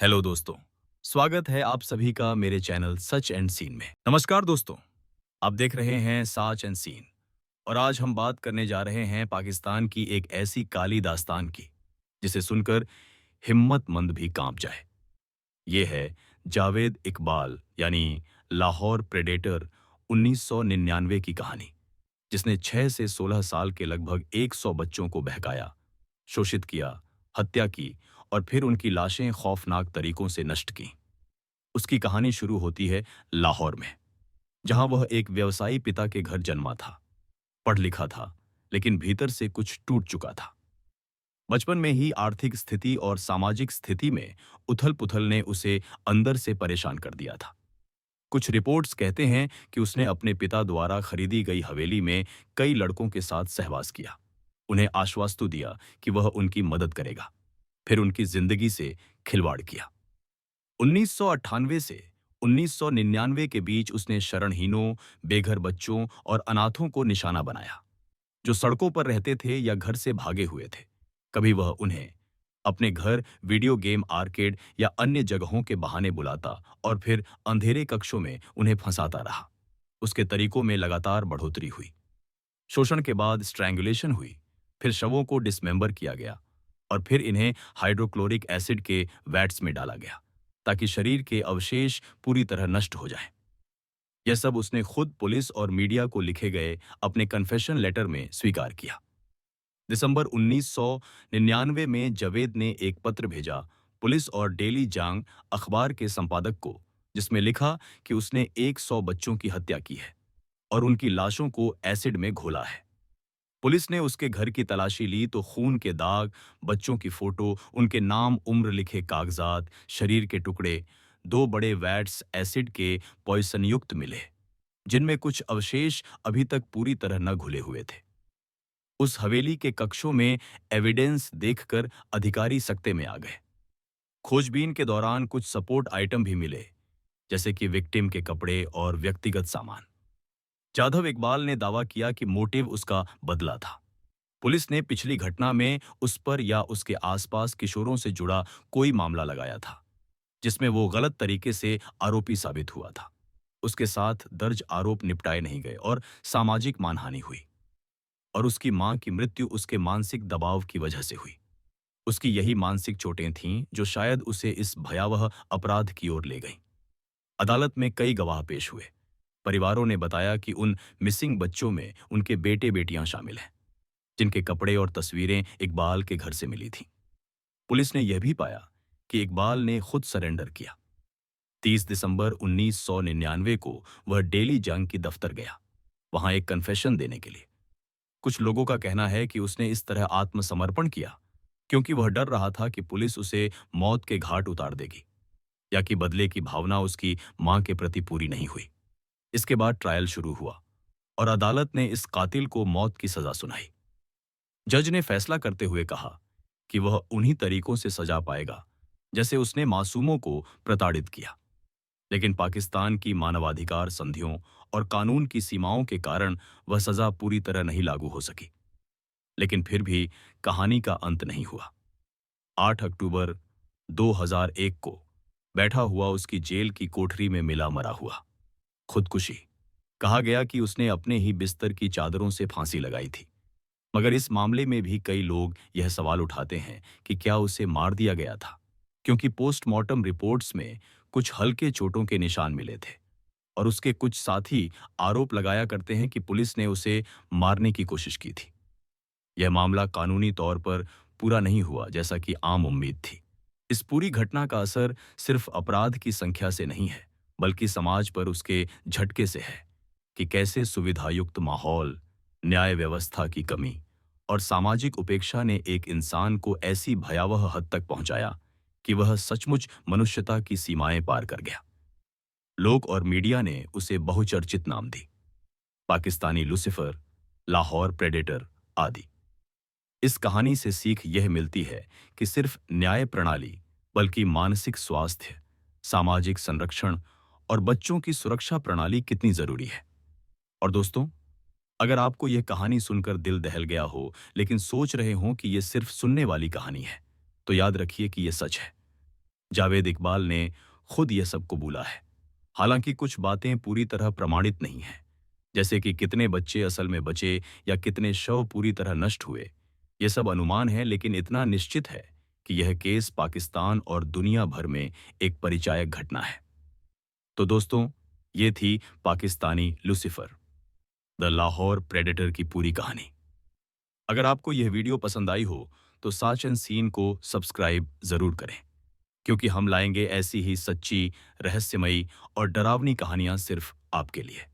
Hello दोस्तों। स्वागत है आप सभी का मेरे चैनल सच एंड सीन में। नमस्कार दोस्तों। आप देख रहे हैं साच एंड सीन और आज हम बात करने जा रहे हैं पाकिस्तान की एक ऐसी काली दास्तान की जिसे सुनकर हिम्मतमंद भी कांप जाए। ये है जावेद इकबाल यानी लाहौर प्रेडेटर 1999 की कहानी, जिसने 6 से 16 साल के लगभग 100 बच्चों को बहकाया, शोषित किया, हत्या की और फिर उनकी लाशें खौफनाक तरीकों से नष्ट की। उसकी कहानी शुरू होती है लाहौर में, जहां वह एक व्यवसायी पिता के घर जन्मा था। पढ़ लिखा था, लेकिन भीतर से कुछ टूट चुका था। बचपन में ही आर्थिक स्थिति और सामाजिक स्थिति में उथल-पुथल ने उसे अंदर से परेशान कर दिया था। कुछ रिपोर्ट्स कहते हैं कि उसने अपने पिता द्वारा खरीदी गई हवेली में कई लड़कों के साथ सहवास किया, उन्हें आश्वास्तु दिया कि वह उनकी मदद करेगा, फिर उनकी जिंदगी से खिलवाड़ किया। 1998 से 1999 के बीच उसने शरणहीनों, बेघर बच्चों और अनाथों को निशाना बनाया, जो सड़कों पर रहते थे या घर से भागे हुए थे। कभी वह उन्हें अपने घर, वीडियो गेम आर्केड या अन्य जगहों के बहाने बुलाता और फिर अंधेरे कक्षों में उन्हें फंसाता रहा। उसके तरीकों में लगातार बढ़ोतरी हुई। शोषण के बाद स्ट्रैंगुलेशन हुई, फिर शवों को डिसमेंबर किया गया और फिर इन्हें हाइड्रोक्लोरिक एसिड के वैट्स में डाला गया ताकि शरीर के अवशेष पूरी तरह नष्ट हो जाएं। यह सब उसने खुद पुलिस और मीडिया को लिखे गए अपने कन्फेशन लेटर में स्वीकार किया। दिसंबर 1999 में जवेद ने एक पत्र भेजा पुलिस और डेली जांग अखबार के संपादक को, जिसमें लिखा कि उसने 100 बच्चों की हत्या की है और उनकी लाशों को एसिड में घोला है। पुलिस ने उसके घर की तलाशी ली तो खून के दाग, बच्चों की फोटो, उनके नाम, उम्र लिखे कागजात, शरीर के टुकड़े, 2 बड़े वैट्स एसिड के पॉइसन युक्त मिले, जिनमें कुछ अवशेष अभी तक पूरी तरह न घुले हुए थे। उस हवेली के कक्षों में एविडेंस देखकर अधिकारी सकते में आ गए। खोजबीन के दौरान कुछ सपोर्ट आइटम भी मिले, जैसे कि विक्टिम के कपड़े और व्यक्तिगत सामान। जाधव इकबाल ने दावा किया कि मोटिव उसका बदला था। पुलिस ने पिछली घटना में उस पर या उसके आसपास किशोरों से जुड़ा कोई मामला लगाया था, जिसमें वो गलत तरीके से आरोपी साबित हुआ था। उसके साथ दर्ज आरोप निपटाए नहीं गए और सामाजिक मानहानि हुई, और उसकी मां की मृत्यु उसके मानसिक दबाव की वजह से हुई। उसकी यही मानसिक चोटें थीं जो शायद उसे इस भयावह अपराध की ओर ले गईं। अदालत में कई गवाह पेश हुए। परिवारों ने बताया कि उन मिसिंग बच्चों में उनके बेटे-बेटियां शामिल हैं, जिनके कपड़े और तस्वीरें इकबाल के घर से मिली थीं। पुलिस ने यह भी पाया कि इकबाल ने खुद सरेंडर किया। 30 दिसंबर 1999 को वह डेली जंग की दफ्तर गया, वहां एक कन्फेशन देने के लिए। कुछ लोगों का कहना है कि उसने इस तरह आत्मसमर्पण किया क्योंकि वह डर रहा था कि पुलिस उसे मौत के घाट उतार देगी, या कि बदले की भावना उसकी मां के प्रति पूरी नहीं हुई। इसके बाद ट्रायल शुरू हुआ और अदालत ने इस कातिल को मौत की सजा सुनाई। जज ने फैसला करते हुए कहा कि वह उन्हीं तरीकों से सजा पाएगा जैसे उसने मासूमों को प्रताड़ित किया। लेकिन पाकिस्तान की मानवाधिकार संधियों और कानून की सीमाओं के कारण वह सजा पूरी तरह नहीं लागू हो सकी। लेकिन फिर भी कहानी का अंत नहीं हुआ। 8 अक्टूबर 2001 को बैठा हुआ उसकी जेल की कोठरी में मिला मरा हुआ। खुदकुशी। कहा गया कि उसने अपने ही बिस्तर की चादरों से फांसी लगाई थी। मगर इस मामले में भी कई लोग यह सवाल उठाते हैं कि क्या उसे मार दिया गया था, क्योंकि पोस्टमार्टम रिपोर्ट्स में कुछ हल्के चोटों के निशान मिले थे और उसके कुछ साथी आरोप लगाया करते हैं कि पुलिस ने उसे मारने की कोशिश की थी। यह मामला कानूनी तौर पर पूरा नहीं हुआ जैसा कि आम उम्मीद थी। इस पूरी घटना का असर सिर्फ अपराध की संख्या से नहीं है, बल्कि समाज पर उसके झटके से है कि कैसे सुविधायुक्त माहौल, न्याय व्यवस्था की कमी और सामाजिक उपेक्षा ने एक इंसान को ऐसी भयावह हद तक पहुंचाया कि वह सचमुच मनुष्यता की सीमाएं पार कर गया। लोग और मीडिया ने उसे बहुचर्चित नाम दी, पाकिस्तानी लुसिफर, लाहौर प्रेडेटर आदि। इस कहानी से सीख यह मिलती है कि सिर्फ न्याय प्रणाली, बल्कि मानसिक स्वास्थ्य, सामाजिक संरक्षण और बच्चों की सुरक्षा प्रणाली कितनी जरूरी है। और दोस्तों, अगर आपको यह कहानी सुनकर दिल दहल गया हो, लेकिन सोच रहे हो कि यह सिर्फ सुनने वाली कहानी है, तो याद रखिए कि यह सच है। जावेद इकबाल ने खुद यह सब कबूला है। हालांकि कुछ बातें पूरी तरह प्रमाणित नहीं हैं, जैसे कि कितने बच्चे असल में बचे या कितने शव पूरी तरह नष्ट हुए। ये सब अनुमान है, लेकिन इतना निश्चित है कि यह केस पाकिस्तान और दुनिया भर में एक परिचायक घटना है। तो दोस्तों, ये थी Pakistani Lucifer, the Lahore predator की पूरी कहानी। अगर आपको यह वीडियो पसंद आई हो तो साच एंड सीन को सब्सक्राइब जरूर करें, क्योंकि हम लाएंगे ऐसी ही सच्ची, रहस्यमयी और डरावनी कहानियां सिर्फ आपके लिए।